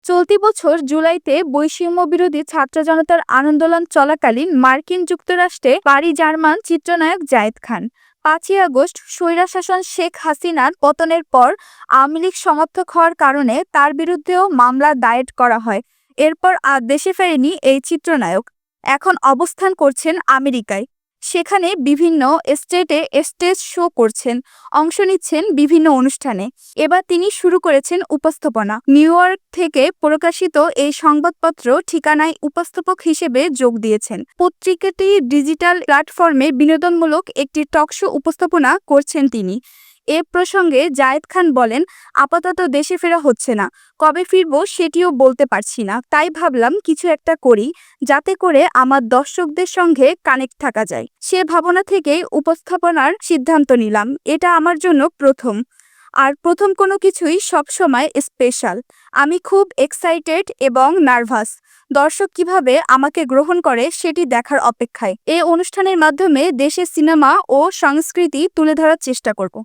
চলতি বছর জুলাইতে বৈষম্য বিরোধী ছাত্র জনতার আন্দোলন চলাকালীন মার্কিন যুক্তরাষ্ট্রে পাড়ি জার্মান চিত্রনায়ক জায়েদ খান ৫ই আগস্ট স্বৈরশাসন শেখ হাসিনার পতনের পর আওয়ামী লীগ সমর্থক হওয়ার কারণে তার বিরুদ্ধেও মামলা দায়ের করা হয়। এরপর আর দেশে ফেরেনি এই চিত্রনায়ক। এখন অবস্থান করছেন আমেরিকায়। সেখানে বিভিন্ন স্টেটে স্টেজ শো করছেন, অংশ নিচ্ছেন বিভিন্ন অনুষ্ঠানে। এবার তিনি শুরু করেছেন উপস্থাপনা। নিউ ইয়র্ক থেকে প্রকাশিত এই সংবাদপত্র ঠিকানায় উপস্থাপক হিসেবে যোগ দিয়েছেন। পত্রিকাটি ডিজিটাল প্ল্যাটফর্মে বিনোদনমূলক একটি টকশো উপস্থাপনা করছেন তিনি। এ প্রসঙ্গে জায়েদ খান বলেন, আপাতত দেশে ফেরা হচ্ছে না, কবে ফিরবো সেটিও বলতে পারছি না। তাই ভাবলাম কিছু একটা করি, যাতে করে আমার দর্শকদের সঙ্গে কানেক্ট থাকা যায়। সে ভাবনা থেকেই উপস্থাপনার সিদ্ধান্ত নিলাম। এটা আমার জন্য প্রথম, আর প্রথম কোনো কিছুই সবসময় স্পেশাল। আমি খুব এক্সাইটেড এবং নার্ভাস। দর্শক কিভাবে আমাকে গ্রহণ করে সেটি দেখার অপেক্ষায়। এই অনুষ্ঠানের মাধ্যমে দেশের সিনেমা ও সংস্কৃতি তুলে ধরার চেষ্টা করব।